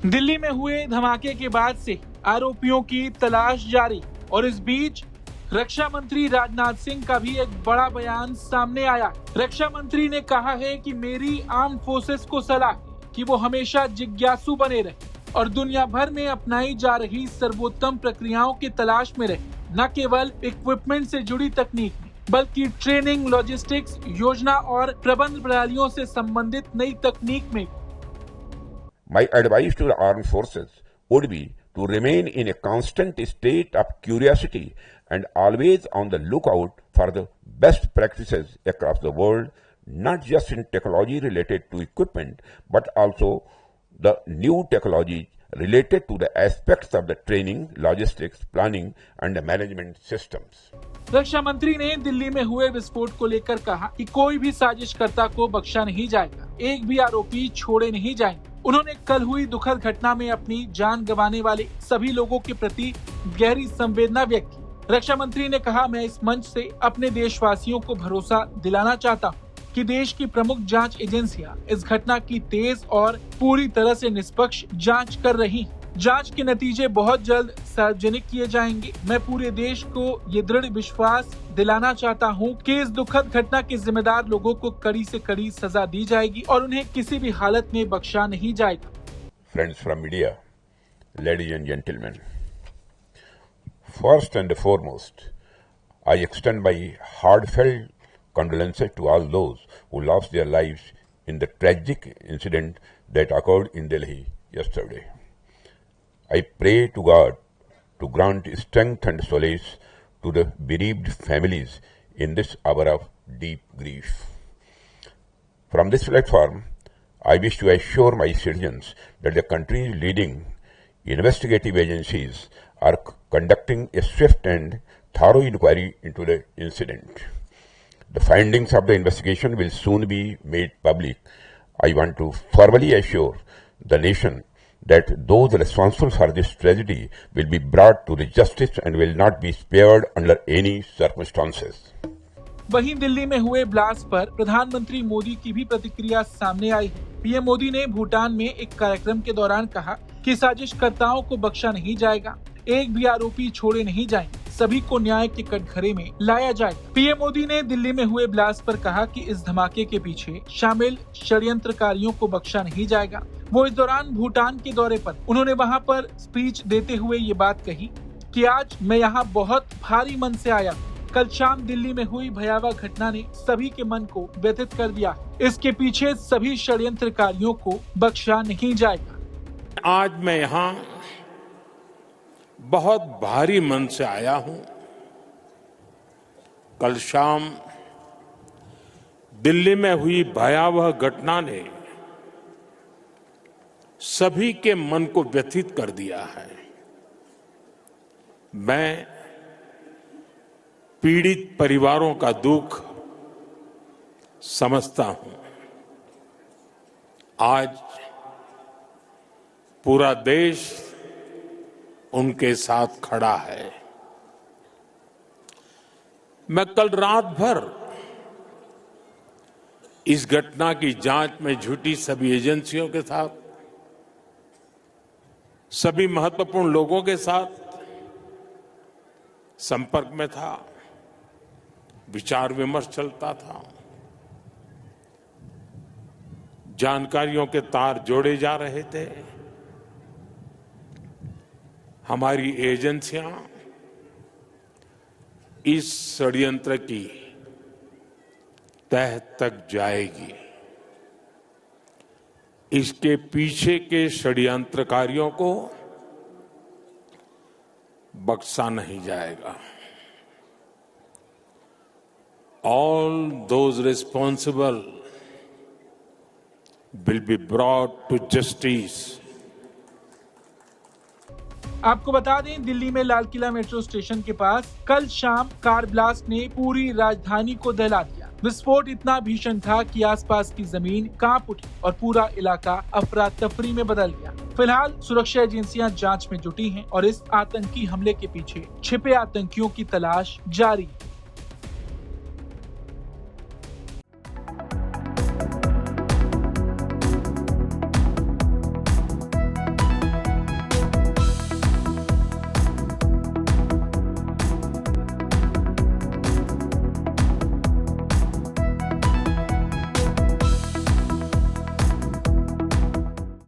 दिल्ली में हुए धमाके के बाद से आरोपियों की तलाश जारी और इस बीच रक्षा मंत्री राजनाथ सिंह का भी एक बड़ा बयान सामने आया। रक्षा मंत्री ने कहा है कि मेरी आर्म फोर्सेस को सलाह है कि वो हमेशा जिज्ञासु बने रहे और दुनिया भर में अपनाई जा रही सर्वोत्तम प्रक्रियाओं की तलाश में रहे, न केवल इक्विपमेंट से जुड़ी तकनीक में बल्कि ट्रेनिंग, लॉजिस्टिक्स, योजना और प्रबंध प्रणालियों से संबंधित नई तकनीक में। My advice to the armed forces would be to remain in a constant state of curiosity and always on the lookout for the best practices across the world, not just in technology related to equipment, but also the new technologies related to the aspects of the training, logistics, planning and the management systems. रक्षा मंत्री ने दिल्ली में हुए विस्फोट को लेकर कहा कि कोई भी साजिशकर्ता को बख्शा नहीं जाएगा, एक भी आरोपी छोड़े नहीं जाएंगे। उन्होंने कल हुई दुखद घटना में अपनी जान गंवाने वाले सभी लोगों के प्रति गहरी संवेदना व्यक्त की। रक्षा मंत्री ने कहा, मैं इस मंच से अपने देशवासियों को भरोसा दिलाना चाहता हूं कि देश की प्रमुख जांच एजेंसियां इस घटना की तेज और पूरी तरह से निष्पक्ष जांच कर रही हैं। जांच के नतीजे बहुत जल्द सार्वजनिक किए जाएंगे। मैं पूरे देश को ये दृढ़ विश्वास दिलाना चाहता हूं कि इस दुखद घटना के जिम्मेदार लोगों को कड़ी से कड़ी सजा दी जाएगी और उन्हें किसी भी हालत में बख्शा नहीं जाएगा। Friends from media, ladies and gentlemen, first and foremost, I extend my heartfelt condolences to all those who lost their lives in the tragic incident that occurred in Delhi yesterday. I pray to God to grant strength and solace to the bereaved families in this hour of deep grief. From this platform, I wish to assure my citizens that the country's leading investigative agencies are conducting a swift and thorough inquiry into the incident. The findings of the investigation will soon be made public. I want to formally assure the nation that those responsible for this tragedy will be brought to the justice and will not be spared under any circumstances. वहीं दिल्ली में हुए blast पर प्रधानमंत्री मोदी की भी प्रतिक्रिया सामने आई है। पीएम मोदी ने भूटान में एक कार्यक्रम के दौरान कहा कि साजिशकर्ताओं को बख्शा नहीं जाएगा, एक भी आरोपी छोड़े नहीं जाएंगे, सभी को न्याय के कटघरे में लाया जाएगा। पीएम मोदी ने दिल्ली में हुए ब्लास्ट पर कहा कि इस धमाके के पीछे शामिल षड्यंत्रकारियों को बख्शा नहीं जाएगा। वो इस दौरान भूटान के दौरे पर उन्होंने वहां पर स्पीच देते हुए ये बात कही कि आज मैं यहाँ बहुत भारी मन से आया। कल शाम दिल्ली में हुई भयावह घटना ने सभी के मन को व्यथित कर दिया। इसके पीछे सभी षड्यंत्रकारियों को बख्शा नहीं जाएगा। आज मैं यहाँ बहुत भारी मन से आया हूं। कल शाम दिल्ली में हुई भयावह घटना ने सभी के मन को व्यथित कर दिया है। मैं पीड़ित परिवारों का दुख समझता हूं। आज पूरा देश उनके साथ खड़ा है। मैं कल रात भर इस घटना की जांच में जुटी सभी एजेंसियों के साथ, सभी महत्वपूर्ण लोगों के साथ संपर्क में था, विचार विमर्श चलता था, जानकारियों के तार जोड़े जा रहे थे। हमारी एजेंसियां इस षड्यंत्र की तह तक जाएगी। इसके पीछे के षड्यंत्रकारियों को बख्शा नहीं जाएगा। All those responsible will be brought to justice. आपको बता दें, दिल्ली में लाल किला मेट्रो स्टेशन के पास कल शाम कार ब्लास्ट ने पूरी राजधानी को दहला दिया। विस्फोट इतना भीषण था कि आसपास की जमीन कांप उठी और पूरा इलाका अफरा तफरी में बदल गया। फिलहाल सुरक्षा एजेंसियां जांच में जुटी हैं और इस आतंकी हमले के पीछे छिपे आतंकियों की तलाश जारी है।